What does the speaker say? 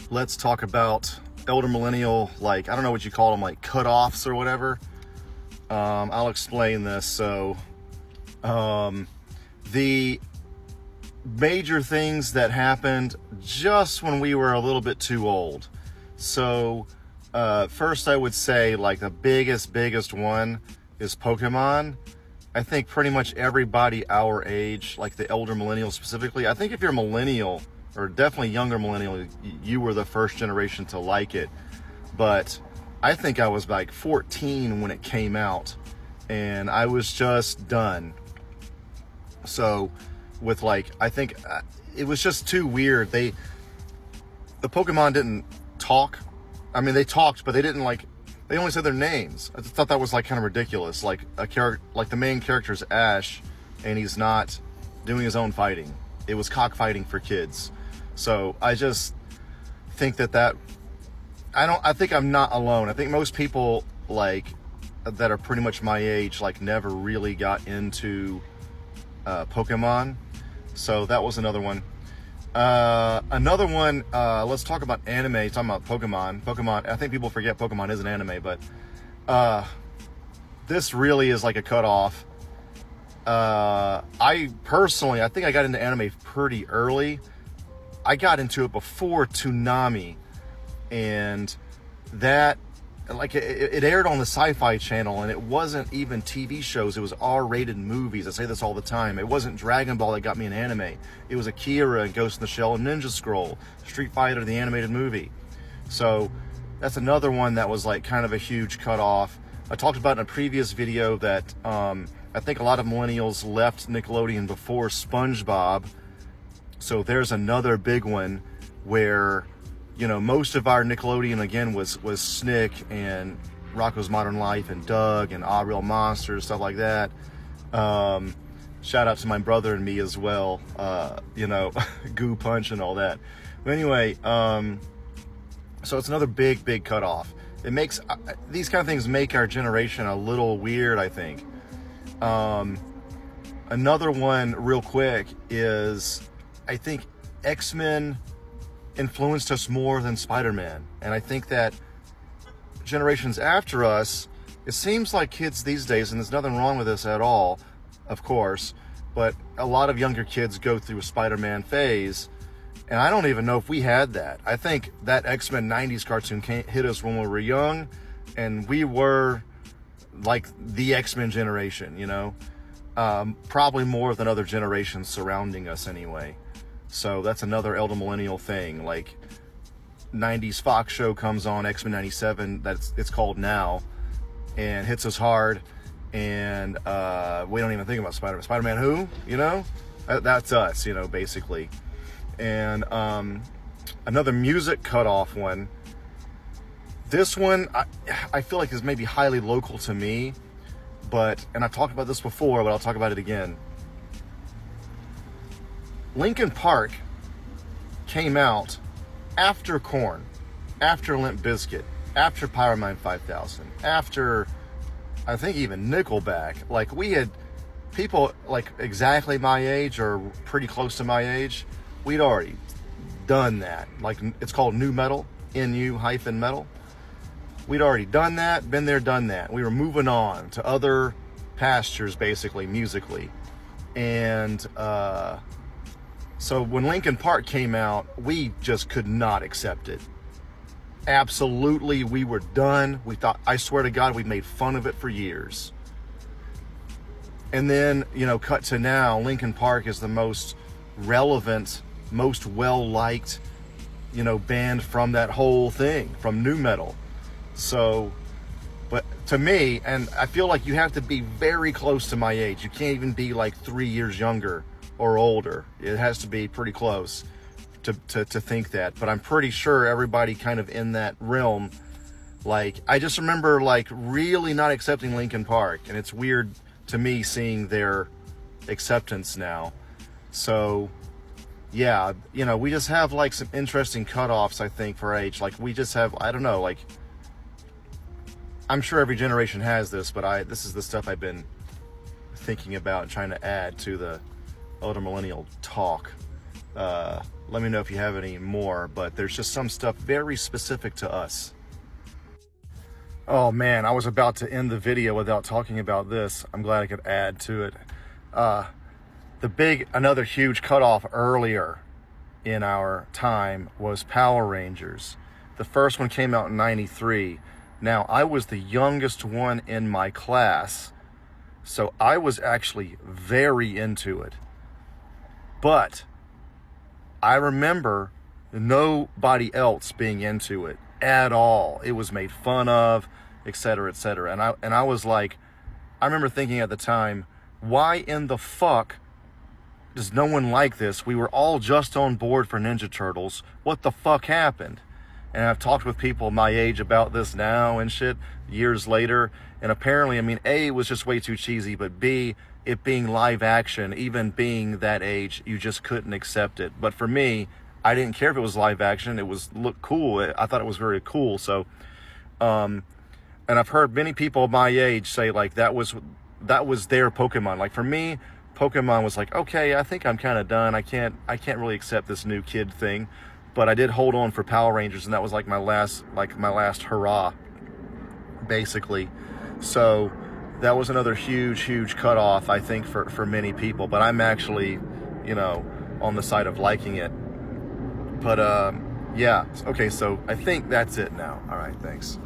let's talk about elder millennial, like, I don't know what you call them, like cutoffs or whatever. I'll explain this. So, the major things that happened just when we were a little bit too old. So, first I would say, like, the biggest one is Pokemon. I think pretty much everybody our age, like the elder millennial specifically, I think if you're a millennial, or definitely younger millennial, you were the first generation to like it. But I think I was like 14 when it came out, and I was just done. So with, like, I think it was just too weird. The Pokemon didn't talk. I mean, they talked, but they didn't, like, they only said their names. I just thought that was, like, kind of ridiculous. Like, like the main character's Ash, and he's not doing his own fighting. It was cockfighting for kids. So I just think that I think I'm not alone. I think most people, like, that are pretty much my age, like, never really got into Pokemon. So that was another one. Another one, let's talk about anime. Talking about Pokemon, I think people forget Pokemon is an anime, but this really is like a cutoff. I personally, I think I got into anime pretty early. I got into it before Toonami, and that, like, it aired on the Sci-Fi Channel, and it wasn't even TV shows. It was R-rated movies. I say this all the time. It wasn't Dragon Ball that got me in anime. It was Akira and Ghost in the Shell and Ninja Scroll, Street Fighter, the animated movie. So that's another one that was, like, kind of a huge cutoff. I talked about in a previous video that I think a lot of millennials left Nickelodeon before SpongeBob. So there's another big one where, you know, most of our Nickelodeon, again, was Snick and Rocko's Modern Life and Doug and Ah Real Monsters, stuff like that. Shout out to my brother and me as well, you know, Goo Punch and all that. But anyway, so it's another big cutoff. It makes, these kind of things make our generation a little weird, I think. Another one real quick is, I think X-Men influenced us more than Spider-Man. And I think that generations after us, it seems like kids these days, and there's nothing wrong with this at all, of course, but a lot of younger kids go through a Spider-Man phase, and I don't even know if we had that. I think that X-Men 90s cartoon hit us when we were young, and we were like the X-Men generation, you know? Probably more than other generations surrounding us anyway. So that's another elder millennial thing. Like, 90s Fox show comes on, X-Men 97, it's called now, and hits us hard, and we don't even think about Spider-Man. Spider-Man who? You know? That's us, you know, basically. And another music cutoff one. This one, I feel like is maybe highly local to me, but, and I've talked about this before, but I'll talk about it again. Linkin Park came out after Korn, after Limp Bizkit, after Pyramind 5000, after, I think, even Nickelback. Like, we had people like exactly my age or pretty close to my age, we'd already done that. Like, it's called nu metal, NU-metal. We'd already done that, been there, done that. We were moving on to other pastures, basically, musically. And so when Linkin Park came out, we just could not accept it. Absolutely, we were done. We thought, I swear to God, we made fun of it for years. And then, you know, cut to now, Linkin Park is the most relevant, most well-liked, you know, band from that whole thing, from nu metal. So, but to me, and I feel like you have to be very close to my age. You can't even be like 3 years younger or older. It has to be pretty close to think that. But I'm pretty sure everybody kind of in that realm, like, I just remember, like, really not accepting Linkin Park. And it's weird to me seeing their acceptance now. So, yeah, you know, we just have, like, some interesting cutoffs, I think, for age. Like, we just have, I don't know, like, I'm sure every generation has this, but this is the stuff I've been thinking about and trying to add to the elder millennial talk. Let me know if you have any more, but there's just some stuff very specific to us. Oh man, I was about to end the video without talking about this. I'm glad I could add to it. Another huge cutoff earlier in our time was Power Rangers. The first one came out in '93. Now, I was the youngest one in my class, so I was actually very into it. But I remember nobody else being into it at all. It was made fun of, etc., etc. And I was like, I remember thinking at the time, why in the fuck does no one like this? We were all just on board for Ninja Turtles. What the fuck happened? And I've talked with people my age about this now and shit years later. And apparently, I mean, A, it was just way too cheesy, but B, it being live action, even being that age, you just couldn't accept it. But for me, I didn't care if it was live action. It looked cool. I thought it was very cool. So, and I've heard many people my age say like that was their Pokemon. Like for me, Pokemon was like, okay, I think I'm kind of done. I can't really accept this new kid thing. But I did hold on for Power Rangers, and that was like my last hurrah, basically. So that was another huge cutoff, I think, for many people. But I'm actually, on the side of liking it. But yeah, okay, so I think that's it now. All right, thanks.